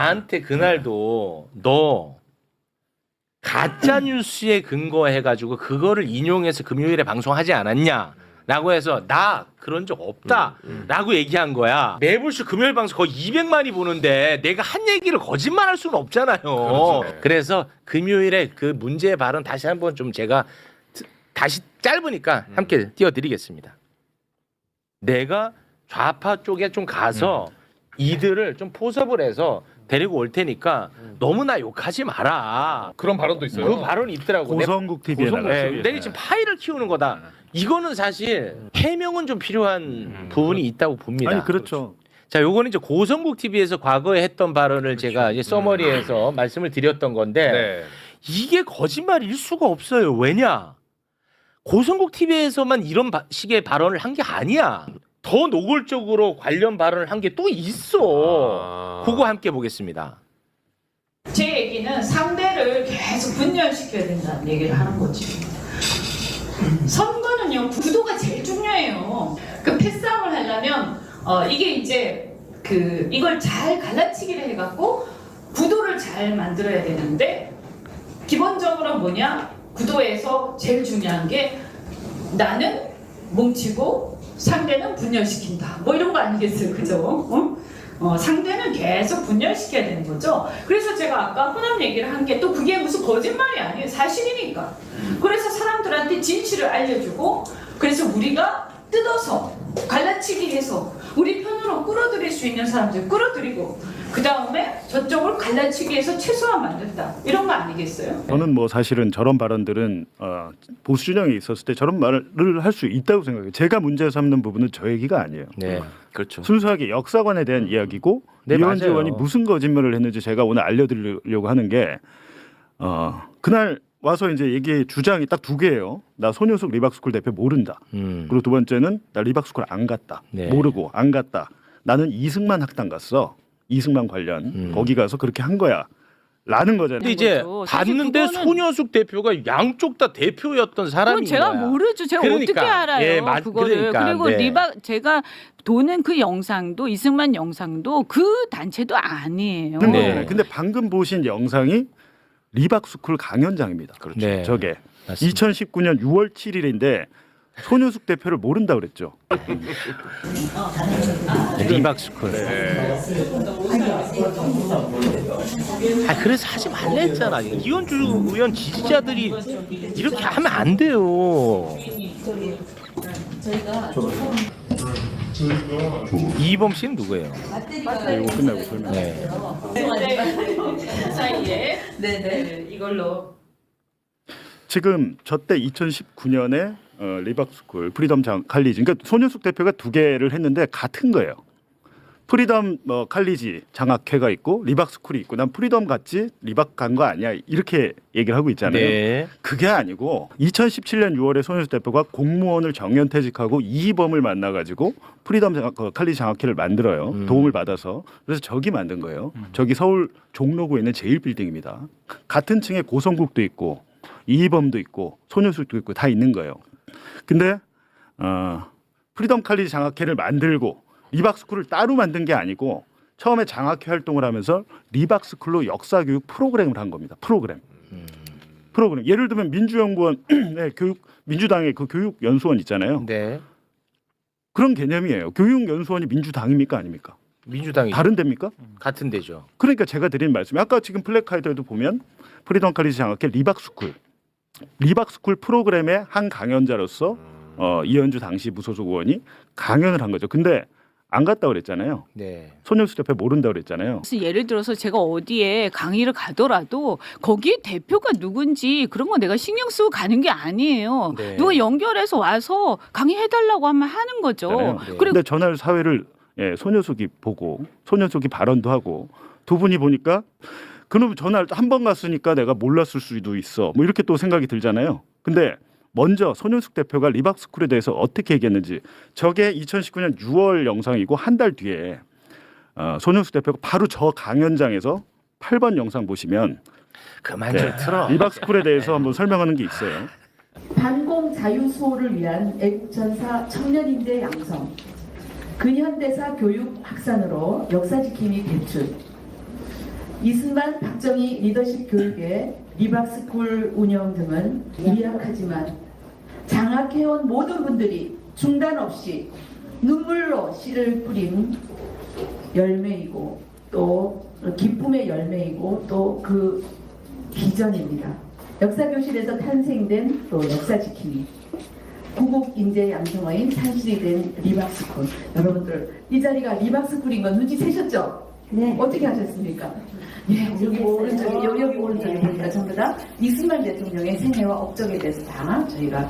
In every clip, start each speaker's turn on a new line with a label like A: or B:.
A: 나한테 그날도 너 가짜 뉴스에 근거해가지고 그거를 인용해서 금요일에 방송하지 않았냐? 라고 해서 나 그런 적 없다 라고 얘기한 거야. 매불쇼 금요일 방송 거의 200만이 보는데 내가 한 얘기를 거짓말할 수는 없잖아요.
B: 그렇죠.
A: 그래서 금요일에 그 문제의 발언 다시 한번 좀 제가 다시 짧으니까 함께 띄워드리겠습니다. 내가 좌파 쪽에 좀 가서 이들을 좀 포섭을 해서 데리고 올 테니까 너무나 욕하지 마라.
B: 그런 발언도 있어요.
A: 그 발언이 있더라고.
C: 고성국 TV에 나갔어요.
A: 내가 지금 파일을 키우는 거다. 이거는 사실 해명은 좀 필요한 부분이 있다고 봅니다.
C: 아니 그렇죠.
A: 자, 요거는 이제 고성국 TV에서 과거에 했던 발언을 제가 이제 서머리에서 말씀을 드렸던 건데
B: 네.
A: 이게 거짓말일 수가 없어요. 왜냐? 고성국 TV에서만 이런 식의 발언을 한 게 아니야. 더 노골적으로 관련 발언을 한 게 또 있어. 그거 함께 보겠습니다.
D: 제 얘기는 상대를 계속 분열시켜야 된다는 얘기를 하는 거지. 선거는요, 구도가 제일 중요해요. 그 패싸움을 하려면 이게 이제 이걸 잘 갈라치기를 해갖고 구도를 잘 만들어야 되는데 기본적으로 뭐냐? 구도에서 제일 중요한 게 나는 뭉치고 상대는 분열시킨다. 뭐 이런 거 아니겠어요, 그죠? 상대는 계속 분열시켜야 되는 거죠. 그래서 제가 아까 호남 얘기를 한 게 또 그게 무슨 거짓말이 아니에요. 사실이니까. 그래서 사람들한테 진실을 알려주고 그래서 우리가 뜯어서 갈라치기 해서 우리 편으로 끌어들일 수 있는 사람들 끌어들이고 그 다음에 저쪽을 갈라치기 해서 최소한 만든다. 이런 거 아니겠어요?
C: 저는 뭐 사실은 저런 발언들은 보수 진영에 있었을 때 저런 말을 할 수 있다고 생각해요. 제가 문제 삼는 부분은 저 얘기가 아니에요.
A: 네, 그렇죠.
C: 순수하게 역사관에 대한 이야기고
A: 네,
C: 이현주
A: 맞아요.
C: 의원이 무슨 거짓말을 했는지 제가 오늘 알려드리려고 하는 게 그날 와서 이제 얘기 주장이 딱 두 개예요. 나 손효숙 리박스쿨 대표 모른다. 그리고 두 번째는 나 리박스쿨 안 갔다.
A: 네.
C: 모르고 안 갔다. 나는 이승만 학당 갔어. 이승만 관련 거기 가서 그렇게 한 거야. 라는 거잖아요.
A: 근데 이제
E: 거죠. 사실
A: 봤는데
E: 그거는-
A: 손효숙 대표가 양쪽 다 대표였던 사람인
E: 그건 제가
A: 거야.
E: 모르죠. 제가
A: 그러니까.
E: 어떻게 알아요?
A: 예,
E: 그거를.
A: 그러니까.
E: 그리고
A: 네.
E: 제가 도는 그 영상도 이승만 영상도 그 단체도 아니에요.
A: 네.
C: 근데 방금 보신 영상이 리박스쿨 강연장입니다. 그렇죠.
A: 네.
C: 저게
A: 맞습니다.
C: 2019년 6월 7일인데 손효숙 대표를 모른다 그랬죠.
A: 리박스쿨. 그래서 하지 말라 했잖아. 이현주 의원 지지자들이 이렇게 하면 안 돼요. 이범 씨는 누구예요?
C: 이거 끝나고 설명.
A: 네.
D: 사이에 네네 이걸로
C: 지금 저때 2019년에 리박스쿨 프리덤 칼리지 그러니까 손효숙 대표가 두 개를 했는데 같은 거예요. 프리덤 칼리지 장학회가 있고 리박스쿨이 있고 난 프리덤 갔지 리박 간 거 아니야 이렇게 얘기를 하고 있잖아요.
A: 네.
C: 그게 아니고 2017년 6월에 손효숙 대표가 공무원을 정년퇴직하고 이희범을 만나가지고 프리덤 칼리지 장학회를 만들어요. 도움을 받아서. 그래서 저기 만든 거예요. 저기 서울 종로구에 있는 제1빌딩입니다. 같은 층에 고성국도 있고 이희범도 있고 손효숙도 있고 다 있는 거예요. 근데 프리덤 칼리지 장학회를 만들고 리박스쿨을 따로 만든 게 아니고 처음에 장학회 활동을 하면서 리박스쿨로 역사교육 프로그램을 한 겁니다. 프로그램. 예를 들면 민주연구원 민주당의 그 교육연수원 있잖아요.
A: 네.
C: 그런 개념이에요. 교육연수원이 민주당입니까 아닙니까?
A: 민주당이
C: 다른 데입니까?
A: 같은 데죠.
C: 그러니까 제가 드린 말씀이 아까 지금 플래카드에도 보면 프리덤 칼리지 장학회 리박스쿨 프로그램의 한 강연자로서 이현주 당시 무소속 의원이 강연을 한 거죠. 근데 안 갔다 그랬잖아요.
A: 네.
C: 손효숙 대표 모른다 그랬잖아요.
E: 그래서 예를 들어서 제가 어디에 강의를 가더라도 거기 대표가 누군지 그런 거 내가 신경 쓰고 가는 게 아니에요.
A: 네.
E: 누가 연결해서 와서 강의해달라고 하면 하는 거죠.
C: 네.
E: 그리고
C: 근데 전날 사회를 손효숙이 보고 손효숙이 발언도 하고 두 분이 보니까 그럼 전날 한 번 갔으니까 내가 몰랐을 수도 있어. 뭐 이렇게 또 생각이 들잖아요. 근데 먼저 손효숙 대표가 리박스쿨에 대해서 어떻게 얘기했는지 저게 2019년 6월 영상이고 한 달 뒤에 손효숙 대표가 바로 저 강연장에서 8번 영상 보시면
A: 그만 좀 틀어.
C: 리박스쿨에 대해서 한번 설명하는 게 있어요.
F: 반공 자유 수호를 위한 애국전사 청년인재 양성, 근현대사 교육 확산으로 역사 지킴이 배출, 이승만, 박정희 리더십 교육의 리박스쿨 운영 등은 미약하지만 장악해온 모든 분들이 중단 없이 눈물로 씨를 뿌린 열매이고 또 기쁨의 열매이고 또 그 비전입니다. 역사교실에서 탄생된 또 역사 지킴이 구국 인재 양성어인 산실이 된 리박스쿨. 여러분들 이 자리가 리박스쿨인 건 눈치채셨죠?
B: 네.
F: 어떻게 하셨습니까? 예, 여기 오른쪽에 여기 오른쪽에 보니까 전부 다 이승만 대통령의 생애와 업적에 대해서 다 저희가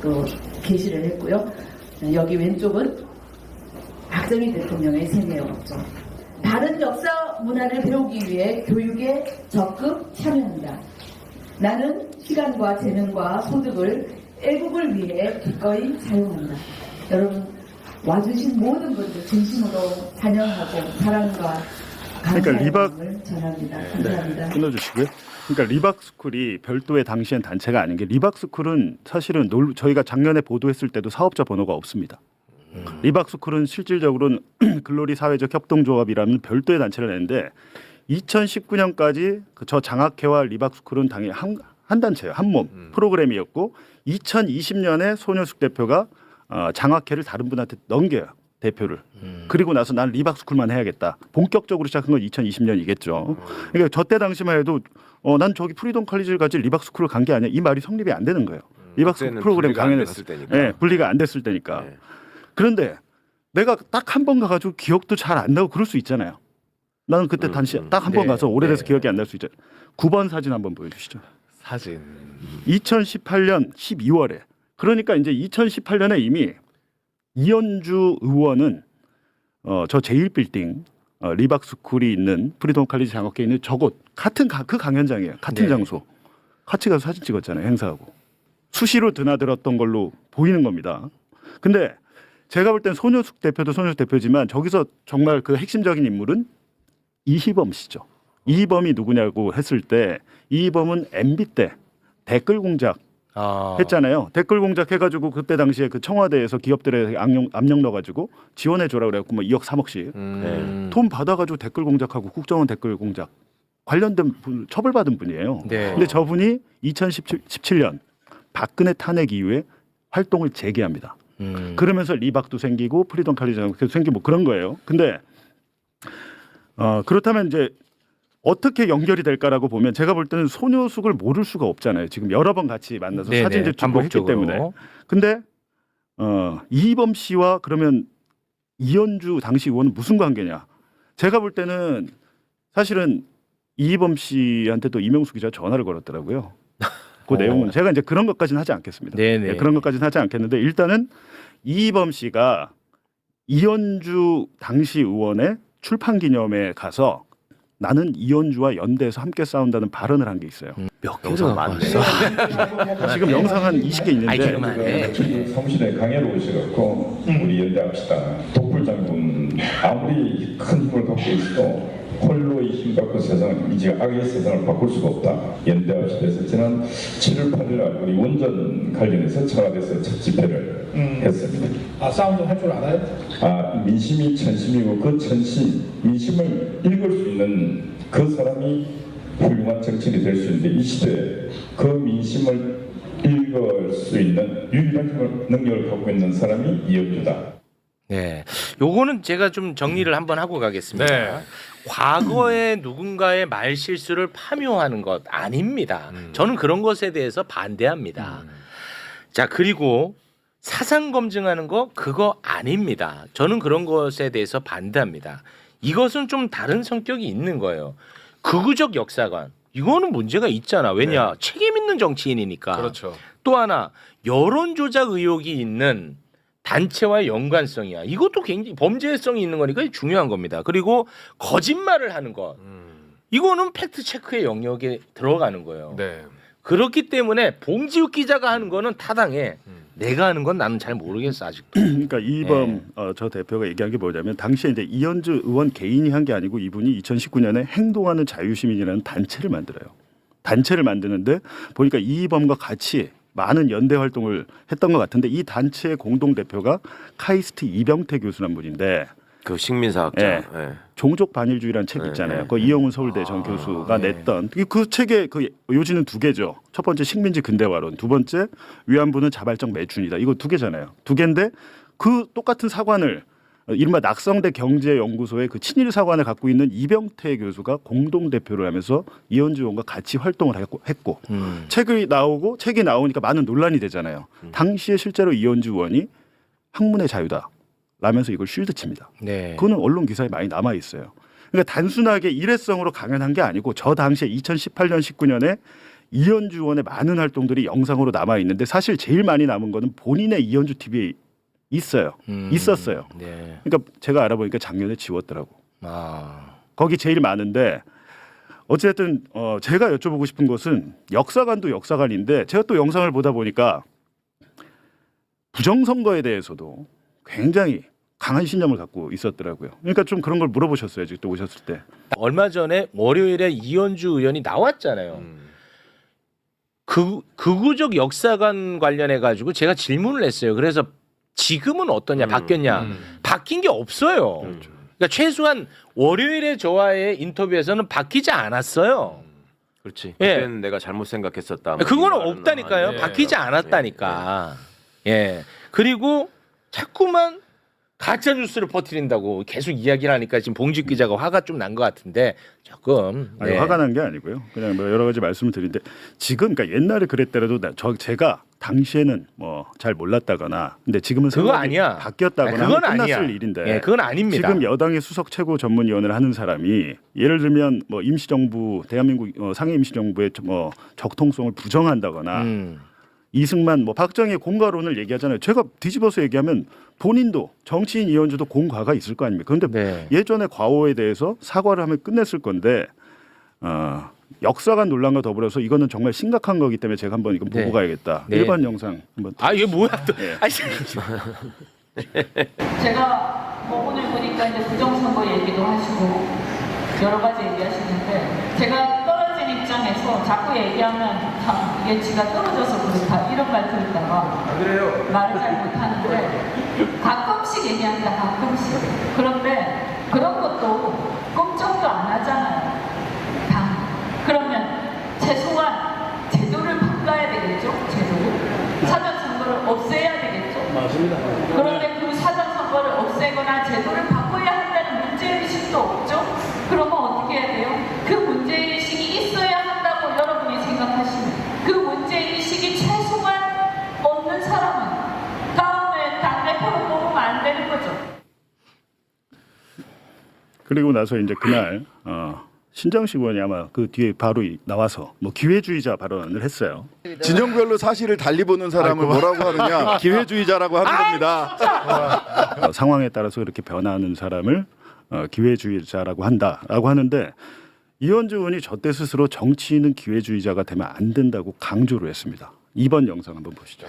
F: 또 게시를 했고요. 여기 왼쪽은 박정희 대통령의 생애와 업적. 다른 역사 문화를 배우기 위해 교육에 적극 참여한다. 나는 시간과 재능과 소득을 애국을 위해 기꺼이 사용한다. 여러분 와주신 모든 분들 진심으로 환영하고 사랑과 감사의 마음을 전합니다. 감사합니다.
C: 끊어주시고요. 그러니까 리박스쿨이 별도의 당시엔 단체가 아닌 게 리박스쿨은 사실은 저희가 작년에 보도했을 때도 사업자 번호가 없습니다. 리박스쿨은 실질적으로는 글로리 사회적 협동조합이라는 별도의 단체를 냈는데 2019년까지 저 장학회와 리박스쿨은 당연히 한 단체예요. 한 몸 프로그램이었고 2020년에 손효숙 대표가 장학회를 다른 분한테 넘겨요. 대표를. 그리고 나서 난 리박스쿨만 해야겠다. 본격적으로 시작한 건 2020년이겠죠. 그러니까 저때 당시만 해도 난 저기 프리덤 칼리지를 가질 리박스쿨을 간 게 아니야. 이 말이 성립이 안 되는 거예요. 리박스쿨 프로그램 강연을 갔을 때니까. 네, 분리가 안 됐을 때니까.
G: 네.
C: 그런데 내가 딱 한 번 가가지고 기억도 잘 안 나고 그럴 수 있잖아요. 나는 그때 단시 딱 한 번 가서 오래돼서 기억이 안 날 수 있잖아요. 9번 사진 한번 보여주시죠.
G: 사진.
C: 2018년 12월에 그러니까 이제 2018년에 이미 이현주 의원은 저 제1빌딩 리박스쿨이 있는 프리덤 칼리지 장학회에 있는 저곳 같은 그 강연장이에요. 같은
A: 네.
C: 장소. 같이 가서 사진 찍었잖아요. 행사하고. 수시로 드나들었던 걸로 보이는 겁니다. 근데 제가 볼 땐 손효숙 대표도 손효숙 대표지만 저기서 정말 그 핵심적인 인물은 이희범 씨죠. 이희범이 누구냐고 했을 때 이희범은 MB 때 댓글 공작 했잖아요. 댓글 공작 해가지고 그때 당시에 그 청와대에서 기업들에 압력 넣어가지고 지원해줘라 그래갖고 뭐 2억 3억씩 돈 받아가지고 댓글 공작하고 국정원 댓글 공작 관련된 분 처벌받은 분이에요.
A: 네.
C: 근데 저분이 2017년 박근혜 탄핵 이후에 활동을 재개합니다. 그러면서 리박도 생기고 프리덤 칼리지도 생기고 뭐 그런 거예요. 근데 그렇다면 이제 어떻게 연결이 될까라고 보면 제가 볼 때는 손효숙을 모를 수가 없잖아요. 지금 여러 번 같이 만나서
A: 네네,
C: 사진도 찍고 했기
A: 반복적으로.
C: 때문에. 근데 이희범 씨와 그러면 이현주 당시 의원은 무슨 관계냐? 제가 볼 때는 사실은 이희범 씨한테 또 이명수 기자 전화를 걸었더라고요. 그 내용은 제가 이제 그런 것까지는 하지 않겠습니다.
A: 네네.
C: 네, 그런 것까지는 하지 않겠는데 일단은 이희범 씨가 이현주 당시 의원의 출판 기념회에 가서 나는 이현주와 연대해서 함께 싸운다는 발언을 한 게 있어요.
A: 몇 개가 많네.
C: 지금 영상 한 20개
A: 아이,
C: 있는데
A: 그러면 안 돼.
H: 저기 사무실에 강의를 오셔갖고 우리 연대합시다. 독불 장군 아무리 큰 힘을 갖고 있어도 홀로의 힘 갖고 세상을 이제 악의 세상을 바꿀 수가 없다. 연대합시다 해서 지난 7월 8일 날 우리 원전 관련해서 청와대에서 첫 집회를 했습니다.
I: 싸움도 할 줄 알아요?
H: 민심이 천심이고 그 천심, 민심을 읽을 수 있는 그 사람이 훌륭한 정치인이 될 수 있는데 이 시대에 그 민심을 읽을 수 있는 유일한 능력을 갖고 있는 사람이 이현주다.
A: 네, 요거는 제가 좀 정리를 한번 하고 가겠습니다.
G: 네.
A: 과거에 누군가의 말 실수를 파묘하는 것 아닙니다. 저는 그런 것에 대해서 반대합니다. 자, 그리고 사상 검증하는 거 그거 아닙니다. 저는 그런 것에 대해서 반대합니다. 이것은 좀 다른 성격이 있는 거예요. 극우적 역사관 이거는 문제가 있잖아. 왜냐 책임 있는 정치인이니까.
G: 그렇죠.
A: 또 하나 여론 조작 의혹이 있는 단체와의 연관성이야. 이것도 굉장히 범죄성이 있는 거니까 중요한 겁니다. 그리고 거짓말을 하는 것 이거는 팩트 체크의 영역에 들어가는 거예요.
G: 네.
A: 그렇기 때문에 봉지욱 기자가 하는 거는 타당해. 내가 하는 건 나는 잘 모르겠어 아직도.
C: 그러니까 이희범 저 대표가 얘기한 게 뭐냐면 당시에 이제 이현주 의원 개인이 한 게 아니고 이분이 2019년에 행동하는 자유시민이라는 단체를 만들어요. 단체를 만드는데 보니까 이희범과 같이 많은 연대 활동을 했던 것 같은데 이 단체의 공동 대표가 카이스트 이병태 교수란 분인데
B: 그 식민사학자.
C: 예.
B: 예.
C: 종족 반일주의라는 책
B: 네,
C: 있잖아요.
B: 네,
C: 그 이영훈 서울대 전 교수가 냈던 그 책의 그 요지는 두 개죠. 첫 번째 식민지 근대화론, 두 번째 위안부는 자발적 매춘이다. 이거 두 개잖아요. 두 개인데 그 똑같은 사관을 이른바 낙성대 경제연구소의 그 친일 사관을 갖고 있는 이병태 교수가 공동 대표를 하면서 이현주 의원과 같이 활동을 했고 책이 나오니까 많은 논란이 되잖아요. 당시에 실제로 이현주 의원이 학문의 자유다 라면서 이걸 쉴드칩니다.
A: 네.
C: 그거는 언론 기사에 많이 남아 있어요. 그러니까 단순하게 일회성으로 강연한 게 아니고 저 당시에 2018년 19년에 이현주 의원의 많은 활동들이 영상으로 남아 있는데 사실 제일 많이 남은 거는 본인의 이현주 TV에 있었어요.
A: 네.
C: 그러니까 제가 알아보니까 작년에 지웠더라고.
A: 아.
C: 거기 제일 많은데 어쨌든 제가 여쭤보고 싶은 것은 역사관도 역사관인데 제가 또 영상을 보다 보니까 부정선거에 대해서도 굉장히 강한 신념을 갖고 있었더라고요. 그러니까 좀 그런 걸 물어보셨어요. 또 오셨을 때.
A: 얼마 전에 월요일에 이현주 의원이 나왔잖아요. 극우적 역사관 관련해 가지고 제가 질문을 했어요. 그래서 지금은 어떠냐, 바뀌었냐? 바뀐 게 없어요. 그러니까 최소한 월요일에 저와의 인터뷰에서는 바뀌지 않았어요.
B: 그렇지.
A: 예.
B: 그때는 내가 잘못 생각했었다.
A: 그거는 없다니까요.
B: 예.
A: 바뀌지 않았다니까. 예. 그리고 자꾸만 가짜 뉴스를 퍼뜨린다고 계속 이야기를 하니까 지금 봉직 기자가 화가 좀 난 것 같은데 조금
C: 아니, 화가 난 게 아니고요. 그냥 뭐 여러 가지 말씀을 드리는데 지금 그러니까 옛날에 그랬더라도 제가 당시에는 뭐 잘 몰랐다거나 근데 지금은
A: 그거
C: 생각이
A: 아니야.
C: 바뀌었다거나
A: 아니, 그건
C: 하면 끝났을
A: 아니야.
C: 일인데
A: 예, 그건 아닙니다.
C: 지금 여당의 수석 최고 전문위원을 하는 사람이 예를 들면 뭐 임시정부 대한민국 상해 임시정부의 뭐 적통성을 부정한다거나 이승만 뭐 박정희의 공과론을 얘기하잖아요. 제가 뒤집어서 얘기하면 본인도 정치인 이현주도 공과가 있을 거 아닙니까? 그런데
A: 네.
C: 예전에 과오에 대해서 사과를 하면 끝냈을 건데 역사관 논란과 더불어서 이거는 정말 심각한 거기 때문에 제가 한번 이거 보고
A: 네.
C: 가야겠다.
A: 네.
C: 일반 영상 한번.
A: 아 이게 뭐야 또?
C: 예.
A: 아니,
F: 제가 뭐 오늘 보니까 이제 부정선거 얘기도 하시고 여러 가지 얘기하시는데 제가 떨어진 입장에서 자꾸 얘기하면 참 이게 지가 떨어져서 그렇다 이런 말 들을까봐 말을 잘 못하는데 가끔씩 얘기합니다. 가끔씩. 그런데 그런 것도 꼼짝도 안 하잖아요. 그러면 최소한 제도를 바꿔야 되겠죠? 제도를. 사전선거를 없애야 되겠죠? 맞습니다. 그런데 그 사전선거를 없애거나 제도를 바꿔야 한다는 문제의식도 없죠? 그러면 어떻게 해야 돼요? 그 문제의식이 있어야 한다고 여러분이 생각하시면 그 문제의식이 최소한 없는 사람은 다음에 당대표로 뽑으면 안 되는 거죠.
C: 그리고 나서 이제 그날 신장식 의원이 아마 그 뒤에 바로 나와서 뭐 기회주의자 발언을 했어요.
I: 진영별로 사실을 달리 보는 사람을 뭐라고 하느냐? 기회주의자라고 하는 겁니다.
C: 상황에 따라서 이렇게 변화하는 사람을 기회주의자라고 한다라고 하는데 이현주 의원이 저때 스스로 정치인은 기회주의자가 되면 안 된다고 강조를 했습니다. 이번 영상 한번 보시죠.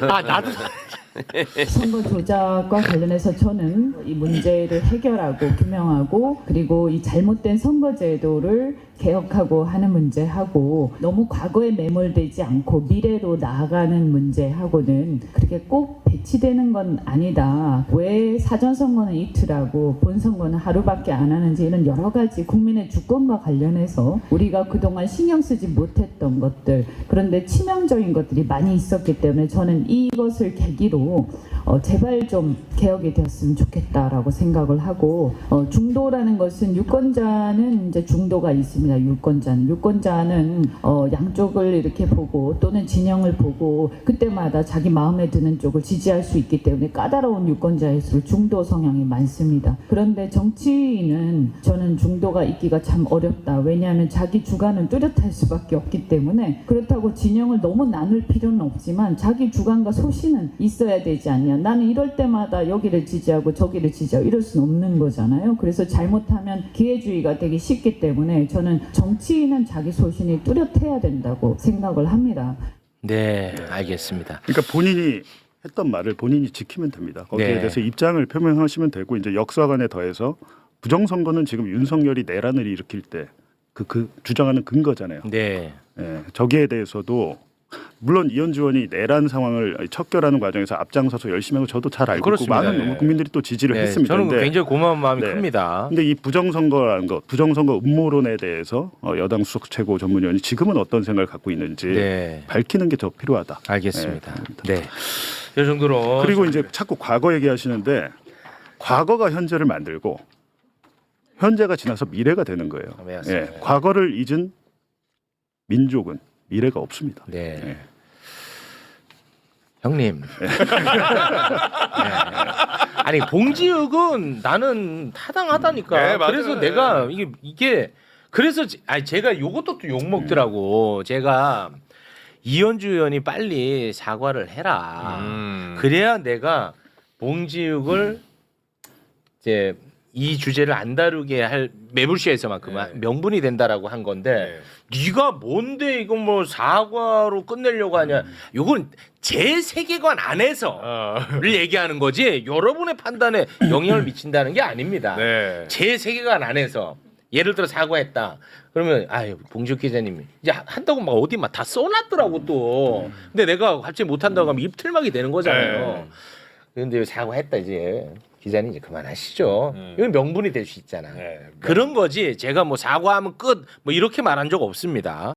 A: 아 나도
G: 선거 조작과 관련해서 저는 이 문제를 해결하고 규명하고 그리고 이 잘못된 선거제도를 개혁하고 하는 문제하고 너무 과거에 매몰되지 않고 미래로 나아가는 문제하고는 그렇게 꼭 배치되는 건 아니다. 왜 사전선거는 이틀하고 본선거는 하루밖에 안 하는지 이런 여러 가지 국민의 주권과 관련해서 우리가 그동안 신경 쓰지 못했던 것들 그런데 치명적인 것들이 많이 있었기 때문에 저는 이것을 계기로 제발 좀 개혁이 되었으면 좋겠다라고 생각을 하고 중도라는 것은 유권자는 이제 중도가 있습니다. 유권자는 양쪽을 이렇게 보고 또는 진영을 보고 그때마다 자기 마음에 드는 쪽을 지지할 수 있기 때문에 까다로운 유권자일수록 중도 성향이 많습니다. 그런데 정치인은 저는 중도가 있기가 참 어렵다. 왜냐하면 자기 주관은 뚜렷할 수밖에 없기 때문에 그렇다고 진영을 너무 나눌 필요는 없지만 자기 주관과 소신은 있어야 되지 않냐. 나는 이럴 때마다 여기를 지지하고 저기를 지지하고 이럴 수는 없는 거잖아요. 그래서 잘못하면 기회주의가 되기 쉽기 때문에 저는 정치인은 자기 소신이 뚜렷해야 된다고 생각을 합니다.
A: 네 알겠습니다.
C: 그러니까 본인이 했던 말을 본인이 지키면 됩니다. 거기에
A: 네.
C: 대해서 입장을 표명하시면 되고 이제 역사관에 더해서 부정선거는 지금 윤석열이 내란을 일으킬 때 그 주장하는 근거잖아요.
A: 네.
C: 예, 저기에 대해서도 물론 이현주 의원이 내란 상황을 척결하는 과정에서 앞장서서 열심히 하고 저도 잘 알고
A: 그렇습니다.
C: 있고 많은
A: 네.
C: 국민들이 또 지지를
A: 네,
C: 했습니다.
A: 저는
C: 근데
A: 굉장히 고마운 마음이
C: 네.
A: 큽니다.
C: 근데 이 부정선거라는 것, 부정선거 음모론에 대해서 여당 수석 최고 전문위원이 지금은 어떤 생각을 갖고 있는지
A: 네.
C: 밝히는 게 더 필요하다.
A: 알겠습니다.
C: 네,
A: 네. 이 정도로
C: 그리고 이제 자꾸 과거 얘기하시는데 과거가 현재를 만들고 현재가 지나서 미래가 되는 거예요.
A: 맞습니다.
C: 예, 과거를 잊은 민족은 미래가 없습니다.
A: 네.
C: 네.
A: 형님. 네. 아니 봉지욱은 나는 타당하다니까.
J: 네, 맞아요.
A: 그래서 내가 이게 그래서 제가 요것도 또 욕 먹더라고. 제가 이현주 의원이 빨리 사과를 해라. 그래야 내가 봉지욱을 이제 이 주제를 안 다루게 할 매불쇼에서만큼은 명분이 된다라고 한 건데 네가 뭔데 이거 뭐 사과로 끝내려고 하냐. 이건 제 세계관 안에서를 얘기하는 거지 여러분의 판단에 영향을 미친다는 게 아닙니다.
J: 네.
A: 제 세계관 안에서 예를 들어 사과했다. 그러면 아유 봉지욱 기자님이 이제 한다고 막 어디 막 다 써놨더라고 또. 근데 내가 갑자기 못한다고 하면 입틀막이 되는 거잖아요. 근데 사과했다 이제. 기자님 이제 그만하시죠. 이건 명분이 될 수 있잖아. 그런 거지. 제가 뭐 사과하면 끝 뭐 이렇게 말한 적 없습니다.